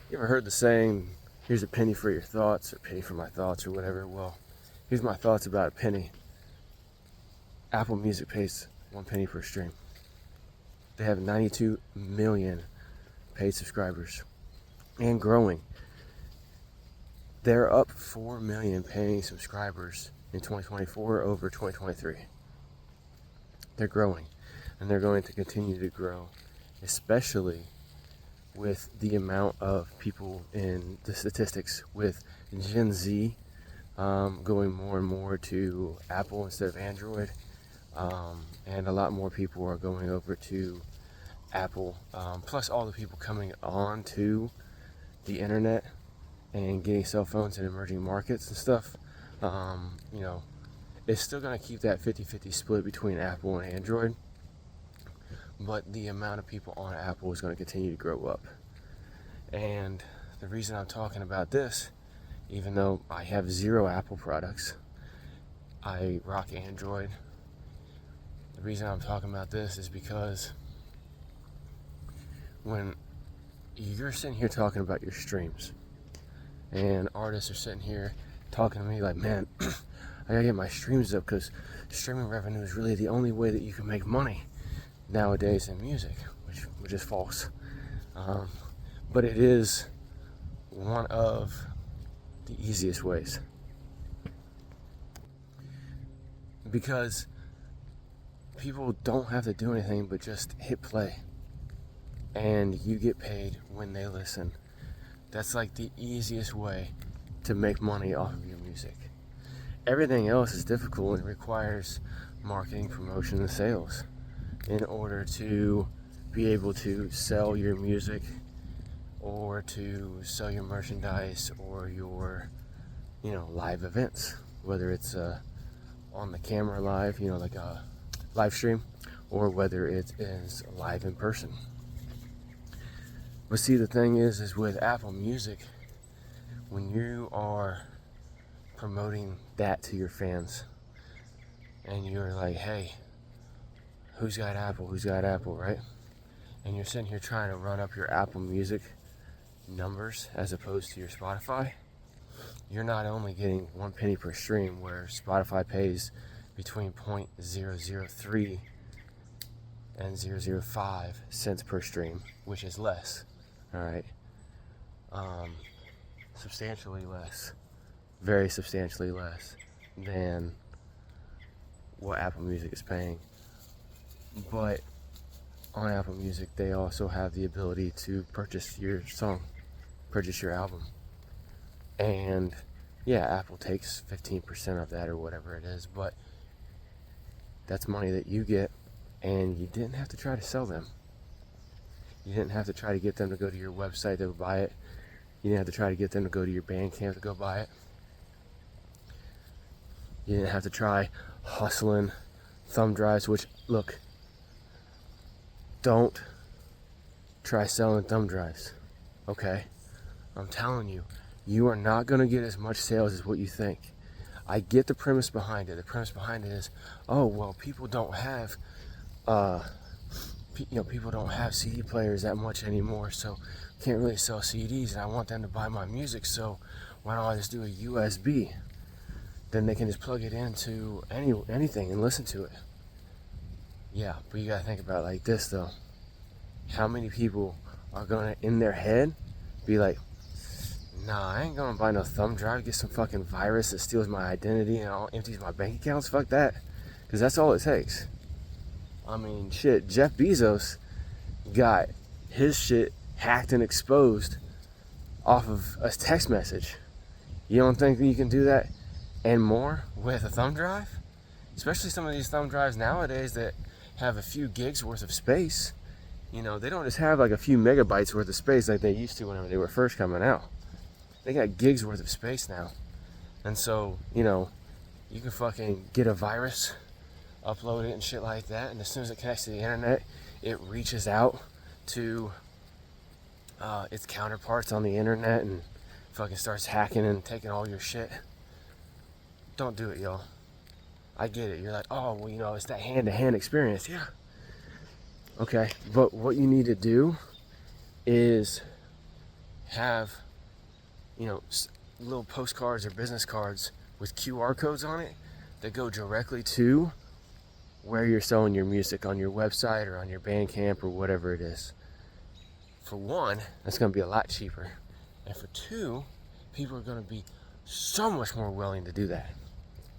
You ever heard the saying, here's a penny for your thoughts, or penny for my thoughts, or whatever? Well, here's my thoughts about a penny. Apple Music pays 1 penny per stream. They have 92 million paid subscribers and growing. They're up 4 million paying subscribers in 2024 over 2023. They're growing, and they're going to continue to grow, especially with the amount of people in the statistics with Gen Z going more and more to Apple instead of Android, and a lot more people are going over to Apple, plus all the people coming on to the internet and getting cell phones in emerging markets and stuff. You know, it's still going to keep that 50-50 split between Apple and Android, but the amount of people on Apple is going to continue to grow up. And the reason I'm talking about this, even though I have 0 Apple products, I rock Android. The reason I'm talking about this is because when you're sitting here talking about your streams, and artists are sitting here talking to me like, man, I gotta get my streams up because streaming revenue is really the only way that you can make money nowadays in music, which is false. But it is one of the easiest ways, because people don't have to do anything but just hit play, and you get paid when they listen. That's like the easiest way to make money off of your music. Everything else is difficult and requires marketing, promotion, and sales in order to be able to sell your music or to sell your merchandise or your, live events, whether it's on the camera live, like a live stream, or whether it is live in person. But see, the thing is with Apple Music, when you are promoting that to your fans, and you're like, hey, who's got Apple, right? And you're sitting here trying to run up your Apple Music numbers as opposed to your Spotify, you're not only getting 1 penny per stream, where Spotify pays between 0.003 and 0.005 cents per stream, which is less, all right? Substantially less, very substantially less than what Apple Music is paying. But on Apple Music, they also have the ability to purchase your song, purchase your album. And yeah, Apple takes 15% of that or whatever it is, but that's money that you get, and you didn't have to try to sell them. You didn't have to try to get them to go to your website to buy it. You didn't have to try to get them to go to your Bandcamp to go buy it. You didn't have to try hustling thumb drives, which, look, don't try selling thumb drives, okay? I'm telling you, you are not going to get as much sales as what you think. I get the premise behind it. The premise behind it is, oh, well, people don't have people don't have CD players that much anymore, so can't really sell CDs, and I want them to buy my music, so why don't I just do a USB? Then they can just plug it into anything and listen to it. Yeah, but you gotta think about it like this, though. How many people are gonna, in their head, be like, nah, I ain't gonna buy no thumb drive, get some fucking virus that steals my identity and all empties my bank accounts? Fuck that. Because that's all it takes. I mean, shit, Jeff Bezos got his shit hacked and exposed off of a text message. You don't think that you can do that and more with a thumb drive? Especially some of these thumb drives nowadays that have a few gigs worth of space. They don't just have like a few megabytes worth of space like they used to whenever they were first coming out. They got gigs worth of space now. And so, you can fucking get a virus, upload it and shit like that, and as soon as it connects to the internet, it reaches out to its counterparts on the internet and fucking starts hacking and taking all your shit. Don't do it, y'all. I get it. You're like, oh, well, it's that hand-to-hand experience. Yeah. Okay, but what you need to do is have, little postcards or business cards with QR codes on it that go directly to where you're selling your music on your website or on your Bandcamp or whatever it is. For one, that's going to be a lot cheaper. And for two, people are going to be so much more willing to do that.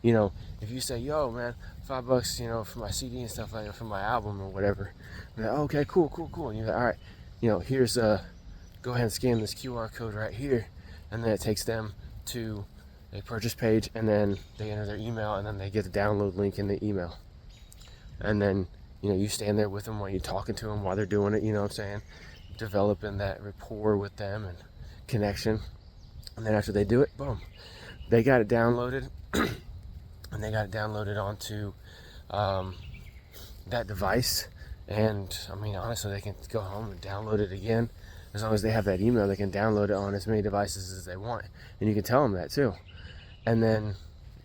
If you say, yo, man, $5, for my CD and stuff like that, for my album or whatever, I'm like, okay, cool. And you're like, all right, here's go ahead and scan this QR code right here. And then it takes them to a purchase page, and then they enter their email, and then they get the download link in the email. And then, you stand there with them while you're talking to them while they're doing it, developing that rapport with them and connection. And then after they do it, boom, they got it downloaded. And they got it downloaded onto that device. And honestly, they can go home and download it again. As long as they have that email, they can download it on as many devices as they want. And you can tell them that too. And then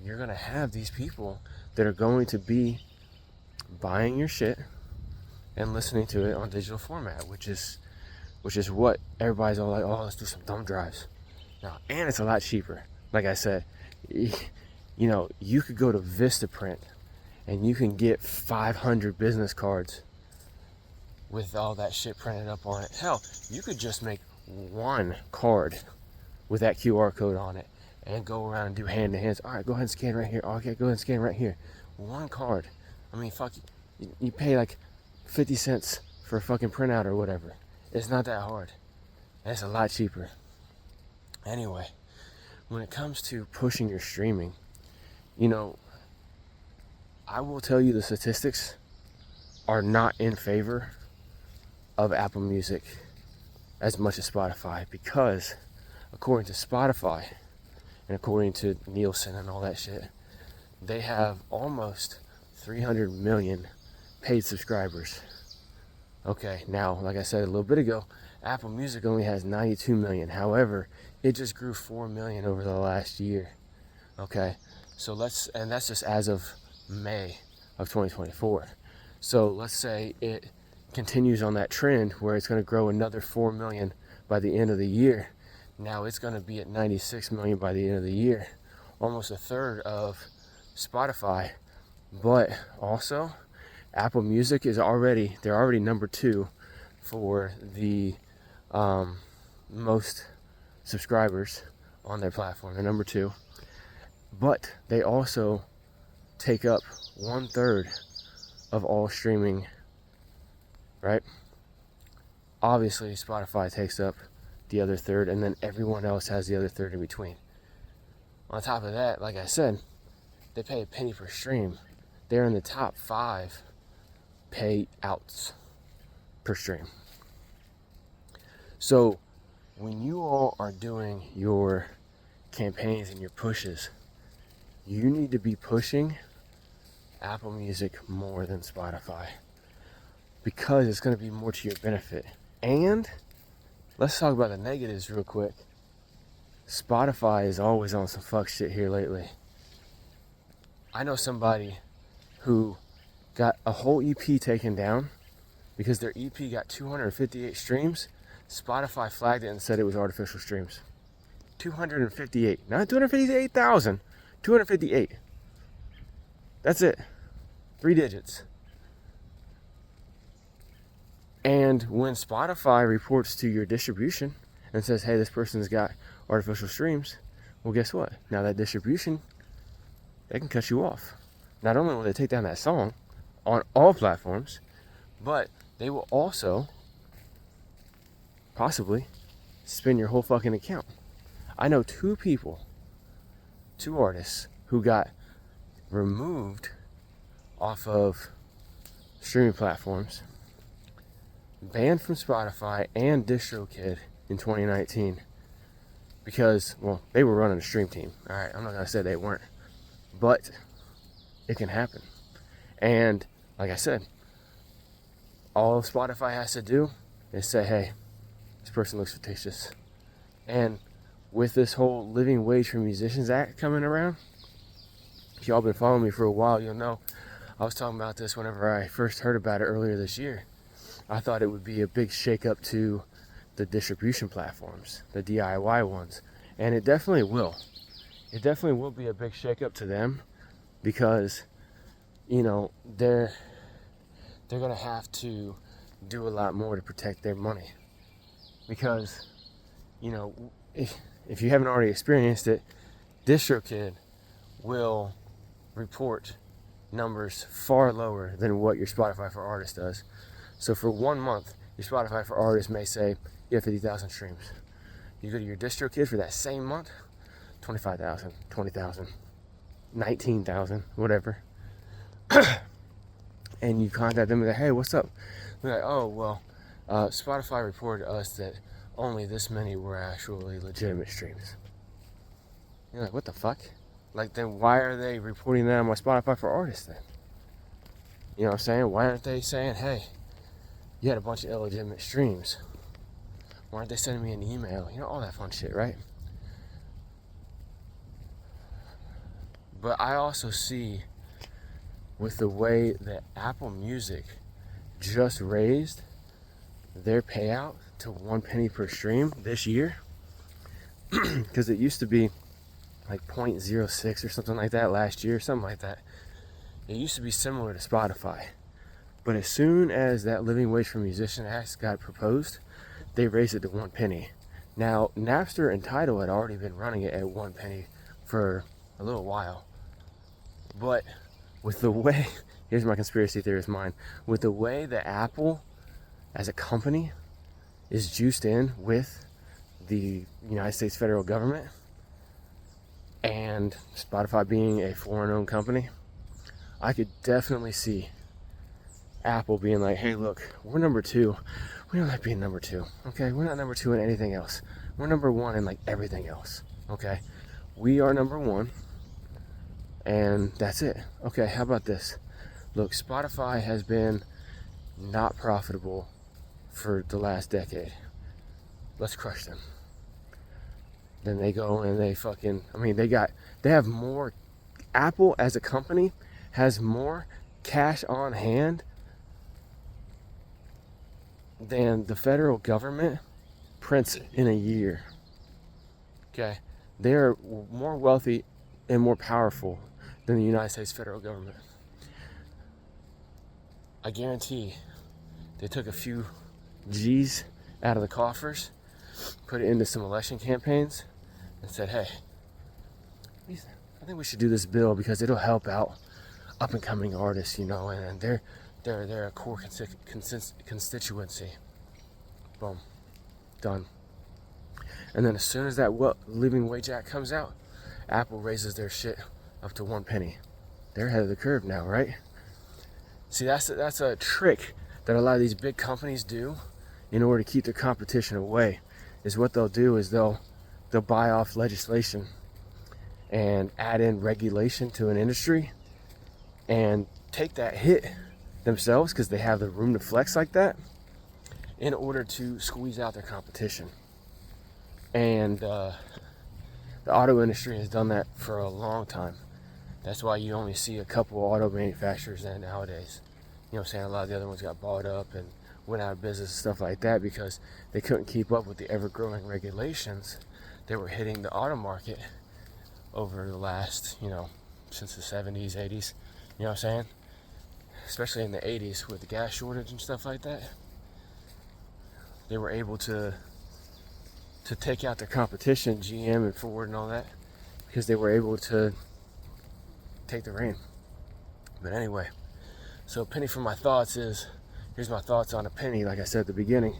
you're going to have these people that are going to be buying your shit and listening to it on digital format, which is what everybody's all like, oh, let's do some thumb drives. Now, and it's a lot cheaper. Like I said, you could go to Vistaprint and you can get 500 business cards with all that shit printed up on it. Hell, you could just make one card with that QR code on it and go around and do hand to hands. All right, go ahead and scan right here. Okay, go ahead and scan right here. One card. Fuck, you pay like 50 cents for a fucking printout or whatever. It's not that hard. And it's a lot cheaper. Anyway, when it comes to pushing your streaming, I will tell you the statistics are not in favor of Apple Music as much as Spotify, because according to Spotify and according to Nielsen and all that shit, they have almost 300 million paid subscribers. Okay, now, like I said a little bit ago, Apple Music only has 92 million. However, it just grew 4 million over the last year. Okay, so and that's just as of May of 2024. So let's say it continues on that trend where it's going to grow another 4 million by the end of the year. Now it's going to be at 96 million by the end of the year, almost a third of Spotify. But also, Apple Music they're already number 2 for the most subscribers on their platform. They're number 2, but they also take up 1/3 of all streaming, right? Obviously, Spotify takes up the other third, and then everyone else has the other third in between. On top of that, like I said, they pay a penny per stream. They're in the top 5 payouts per stream. So when you all are doing your campaigns and your pushes, you need to be pushing Apple Music more than Spotify, because it's going to be more to your benefit. And let's talk about the negatives real quick. Spotify is always on some fuck shit here lately. I know somebody who got a whole EP taken down because their EP got 258 streams. Spotify flagged it and said it was artificial streams. 258, not 258,000, 258. That's it. 3 digits. And when Spotify reports to your distribution and says, hey, this person's got artificial streams, well, guess what? Now that distribution, they can cut you off. Not only will they take down that song on all platforms, but they will also possibly spin your whole fucking account. I know 2 artists who got removed off of streaming platforms, banned from Spotify and DistroKid in 2019 because, well, they were running a stream team. All right, I'm not gonna say they weren't, but it can happen. And like I said, all Spotify has to do is say, hey, this person looks fictitious. And with this whole Living Wage for Musicians Act coming around, if y'all been following me for a while, you'll know I was talking about this whenever I first heard about it earlier this year. I thought it would be a big shakeup to the distribution platforms, the DIY ones. And it definitely will. It definitely will be a big shakeup to them because, you know, they're going to have to do a lot more to protect their money. Because, you know, if you haven't already experienced it, DistroKid will report numbers far lower than what your Spotify for Artists does. So for 1 month, your Spotify for Artists may say you have 50,000 streams. You go to your DistroKid for that same month, 25,000, 20,000, 19,000, whatever. And you contact them and say, hey, what's up? They're like, oh, well, Spotify reported to us that only this many were actually legitimate streams. You're like, what the fuck? Like, then why are they reporting that on my Spotify for Artists then? You know what I'm saying? Why aren't they saying, hey, you had a bunch of illegitimate streams? Why aren't they sending me an email? You know, all that fun shit, right? But I also see with the way that Apple Music just raised their payout to 1 penny per stream this year, because it used to be like 0.06 or something like that last year, something like that. It used to be similar to Spotify. But as soon as that Living Wage for Musicians Act got proposed, they raised it to 1 penny. Now, Napster and Tidal had already been running it at 1 penny for a little while. But with the way, here's my conspiracy theorist mind, with the way that Apple as a company is juiced in with the United States federal government, and Spotify being a foreign-owned company, I could definitely see Apple being like, hey, look, we're number 2. We don't like being number 2, okay? We're not number 2 in anything else. We're number 1 in like everything else, okay? We are number 1, and that's it. Okay, how about this? Look, Spotify has been not profitable for the last decade. Let's crush them. Then they go and they fucking, they have more, Apple as a company has more cash on hand than the federal government prints in a year. Okay? They're more wealthy and more powerful than the United States federal government. I guarantee they took a few G's out of the coffers, put it into some election campaigns, and said, hey, I think we should do this bill because it'll help out up and coming artists, you know, and they're a core constituency. Boom. Done. And then as soon as that Living Wage Act comes out, Apple raises their shit up to 1 penny. They're ahead of the curve now, right? See, that's a trick that a lot of these big companies do in order to keep their competition away. Is what they'll do is they'll buy off legislation and add in regulation to an industry and take that hit themselves because they have the room to flex like that in order to squeeze out their competition. And the auto industry has done that for a long time. That's why you only see a couple auto manufacturers nowadays. You know what I'm saying? A lot of the other ones got bought up and went out of business and stuff like that because they couldn't keep up with the ever-growing regulations that were hitting the auto market over the last, since the 70s, 80s. You know what I'm saying? Especially in the 80s with the gas shortage and stuff like that. They were able to take out their competition, GM and Ford and all that, because they were able to take the reign. But anyway, so a penny for my thoughts is, here's my thoughts on a penny, like I said at the beginning.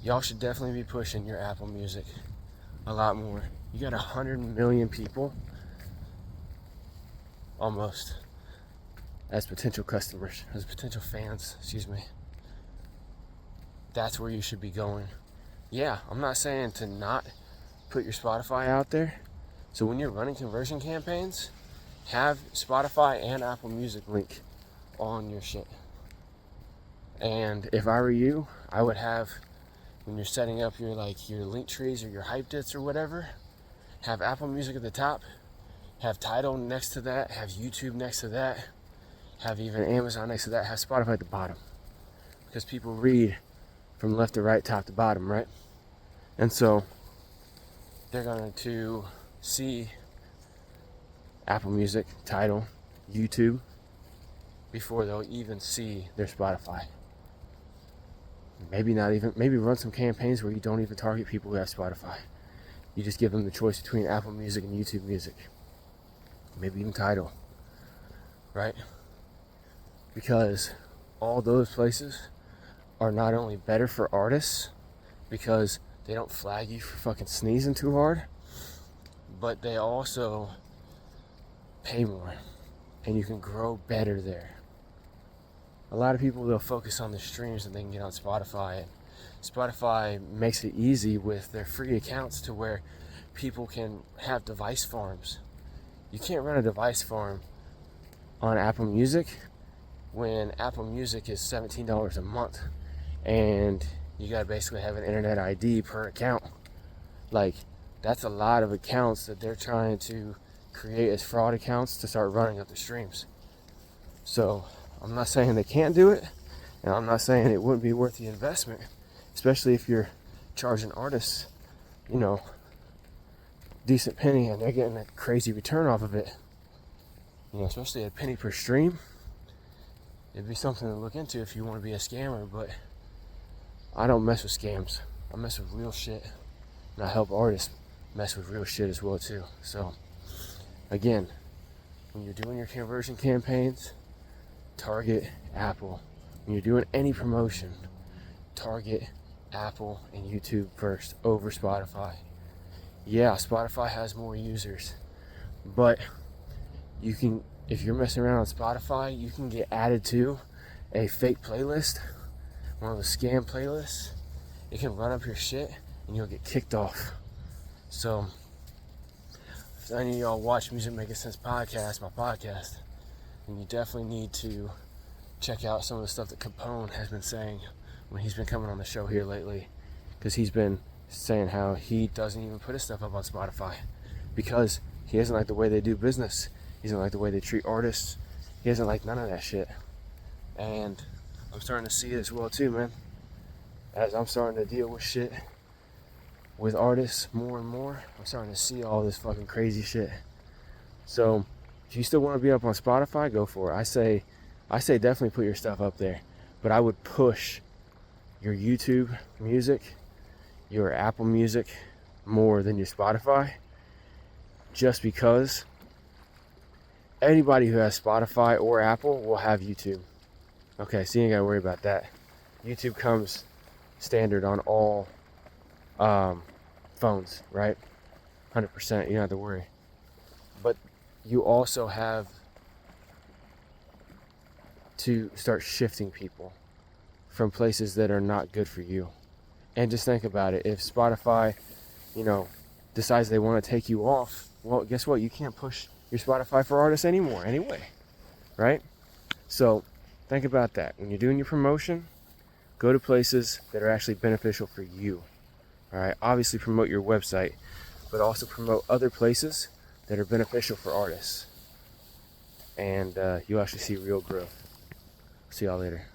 Y'all should definitely be pushing your Apple Music a lot more. You got 100 million people, almost, as potential customers, as potential fans, That's where you should be going. Yeah, I'm not saying to not put your Spotify out there. So when you're running conversion campaigns, have Spotify and Apple Music link on your shit. And if I were you, I would have, when you're setting up your link trees or your Hypedits or whatever, have Apple Music at the top, have Tidal next to that, have YouTube next to that, have even Amazon next to that, have Spotify at the bottom. Because people read from left to right, top to bottom, right? And so they're going to see Apple Music, Tidal, YouTube before they'll even see their Spotify. Maybe run some campaigns where you don't even target people who have Spotify. You just give them the choice between Apple Music and YouTube Music. Maybe even Tidal, right? Because all those places are not only better for artists because they don't flag you for fucking sneezing too hard, but they also pay more and you can grow better there. A lot of people, they'll focus on the streams that they can get on Spotify, and Spotify makes it easy with their free accounts to where people can have device farms. You can't run a device farm on Apple Music when Apple Music is $17 a month and you gotta basically have an internet ID per account. Like, that's a lot of accounts that they're trying to create as fraud accounts to start running up the streams. So I'm not saying they can't do it, and I'm not saying it wouldn't be worth the investment, especially if you're charging artists, decent penny and they're getting a crazy return off of it. Especially a penny per stream. It'd be something to look into if you want to be a scammer, but I don't mess with scams. I mess with real shit, and I help artists mess with real shit as well too. So again, when you're doing your conversion campaigns, target Apple. When you're doing any promotion, target Apple and YouTube first over Spotify. Yeah, Spotify has more users, but you can, if you're messing around on Spotify, you can get added to a fake playlist, one of the scam playlists. It can run up your shit and you'll get kicked off. So if any of y'all watch Music Making Sense podcast, my podcast, then you definitely need to check out some of the stuff that Capone has been saying when he's been coming on the show here lately, because he's been saying how he doesn't even put his stuff up on Spotify because he doesn't like the way they do business. He doesn't like the way they treat artists. He doesn't like none of that shit. And I'm starting to see it as well too, man. As I'm starting to deal with shit with artists more and more, I'm starting to see all this fucking crazy shit. So if you still want to be up on Spotify, go for it. I say definitely put your stuff up there, but I would push your YouTube music, your Apple Music more than your Spotify, just because anybody who has Spotify or Apple will have YouTube. Okay, so you ain't gotta worry about that. YouTube comes standard on all phones, right? 100%, you don't have to worry. But you also have to start shifting people from places that are not good for you. And just think about it. If Spotify, decides they want to take you off, well, guess what? You can't push your Spotify for artists anymore anyway, right? So think about that. When you're doing your promotion, go to places that are actually beneficial for you. All right? Obviously promote your website, but also promote other places that are beneficial for artists. And you'll actually see real growth. See y'all later.